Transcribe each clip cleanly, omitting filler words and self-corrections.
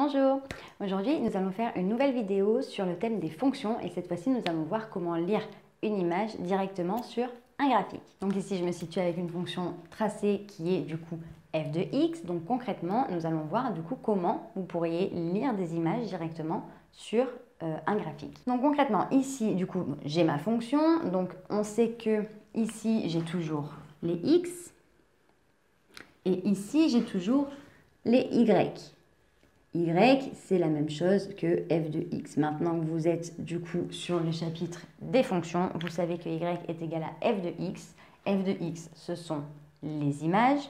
Bonjour, aujourd'hui nous allons faire une nouvelle vidéo sur le thème des fonctions et cette fois-ci nous allons voir comment lire une image directement sur un graphique. Donc ici je me situe avec une fonction tracée qui est du coup f de x. Donc concrètement nous allons voir du coup comment vous pourriez lire des images directement sur un graphique. Donc concrètement ici du coup j'ai ma fonction, donc on sait que ici j'ai toujours les x et ici j'ai toujours les y. Y, c'est la même chose que f de x. Maintenant que vous êtes du coup sur le chapitre des fonctions, vous savez que y est égal à f de x. F de x, ce sont les images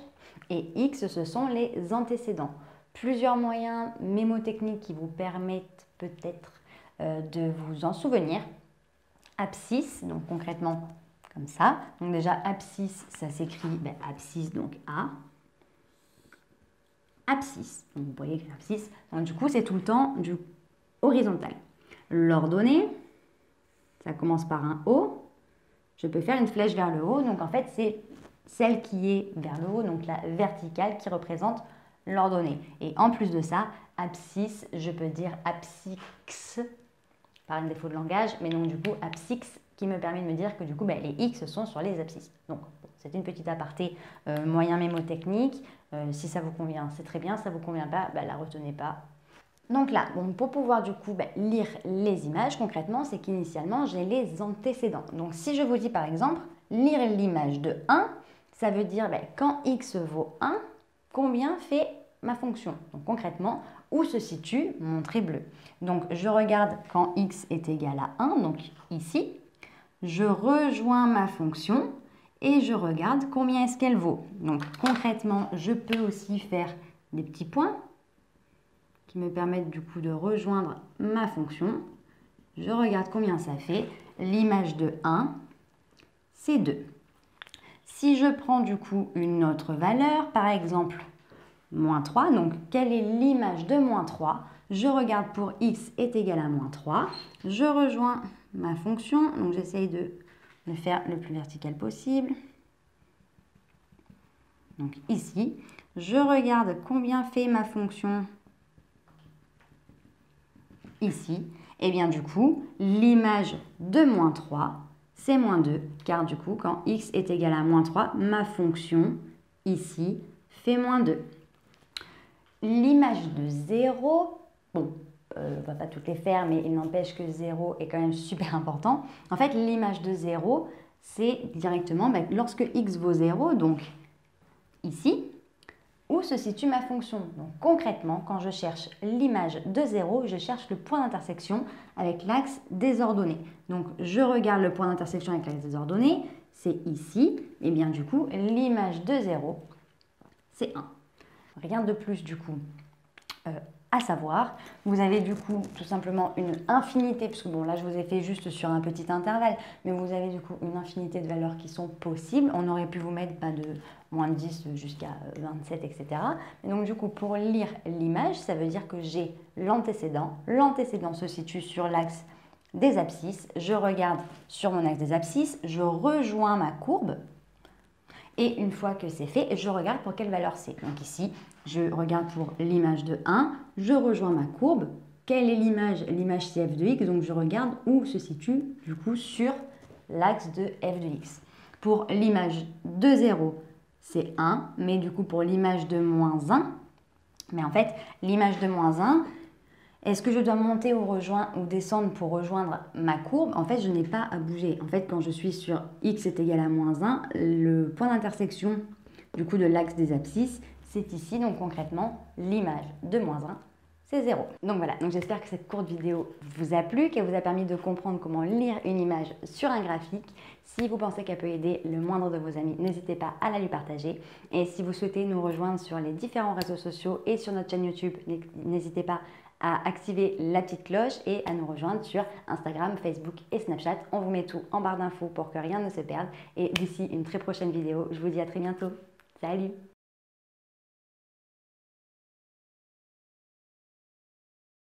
et x, ce sont les antécédents. Plusieurs moyens mémotechniques qui vous permettent peut-être de vous en souvenir. Abscisse, donc concrètement comme ça. Donc déjà, abscisse, ça s'écrit abscisse, donc A. Abscisse. Donc vous voyez que l'abscisse, du coup, c'est tout le temps du horizontal. L'ordonnée, ça commence par un O. Je peux faire une flèche vers le haut. Donc en fait, c'est celle qui est vers le haut, donc la verticale qui représente l'ordonnée. Et en plus de ça, abscisse, je peux dire abscix par un défaut de langage, mais donc du coup abscix qui me permet de me dire que du coup les x sont sur les abscisses. Donc c'est une petite aparté moyen mémotechnique. Si ça vous convient, c'est très bien. Si ça ne vous convient pas, la retenez pas. Donc là, pour pouvoir du coup lire les images, concrètement, c'est qu'initialement, j'ai les antécédents. Donc si je vous dis par exemple, lire l'image de 1, ça veut dire quand x vaut 1, combien fait ma fonction? Donc concrètement, où se situe mon trait bleu? Donc je regarde quand x est égal à 1, donc ici, je rejoins ma fonction et je regarde combien est-ce qu'elle vaut. Donc concrètement, je peux aussi faire des petits points qui me permettent du coup de rejoindre ma fonction. Je regarde combien ça fait. L'image de 1, c'est 2. Si je prends du coup une autre valeur, par exemple moins 3, donc quelle est l'image de moins 3? Je regarde pour x est égal à moins 3. Je rejoins ma fonction, donc j'essaye de le faire le plus vertical possible. Donc ici, je regarde combien fait ma fonction ici. Et bien du coup, l'image de moins 3, c'est moins 2, car du coup, quand x est égal à moins 3, ma fonction ici fait moins 2. L'image de 0, bon, on ne va pas toutes les faire, mais il n'empêche que 0 est quand même super important. En fait, l'image de 0, c'est directement lorsque x vaut 0, donc ici, où se situe ma fonction. Donc concrètement, quand je cherche l'image de 0, je cherche le point d'intersection avec l'axe des ordonnées. Donc je regarde le point d'intersection avec l'axe des ordonnées, c'est ici, et bien du coup, l'image de 0, c'est 1. Rien de plus du coup à savoir. Vous avez du coup tout simplement une infinité, parce que bon là je vous ai fait juste sur un petit intervalle, mais vous avez du coup une infinité de valeurs qui sont possibles. On aurait pu vous mettre de moins 10 jusqu'à 27, etc. Et donc du coup pour lire l'image, ça veut dire que j'ai l'antécédent. L'antécédent se situe sur l'axe des abscisses. Je regarde sur mon axe des abscisses, je rejoins ma courbe. Et une fois que c'est fait, je regarde pour quelle valeur c'est. Donc ici, je regarde pour l'image de 1, je rejoins ma courbe. Quelle est l'image? L'image c'est f de x, donc je regarde où se situe du coup sur l'axe de f de x. Pour l'image de 0, c'est 1, mais du coup pour l'image de moins 1, mais en fait, l'image de moins 1, est-ce que je dois monter ou descendre pour rejoindre ma courbe? En fait, je n'ai pas à bouger. En fait, quand je suis sur x est égal à moins 1, le point d'intersection du coup de l'axe des abscisses, c'est ici. Donc concrètement, l'image de moins 1, c'est 0. Donc voilà, j'espère que cette courte vidéo vous a plu, qu'elle vous a permis de comprendre comment lire une image sur un graphique. Si vous pensez qu'elle peut aider le moindre de vos amis, n'hésitez pas à la lui partager. Et si vous souhaitez nous rejoindre sur les différents réseaux sociaux et sur notre chaîne YouTube, n'hésitez pas à activer la petite cloche et à nous rejoindre sur Instagram, Facebook et Snapchat. On vous met tout en barre d'infos pour que rien ne se perde. Et d'ici une très prochaine vidéo, je vous dis à très bientôt. Salut!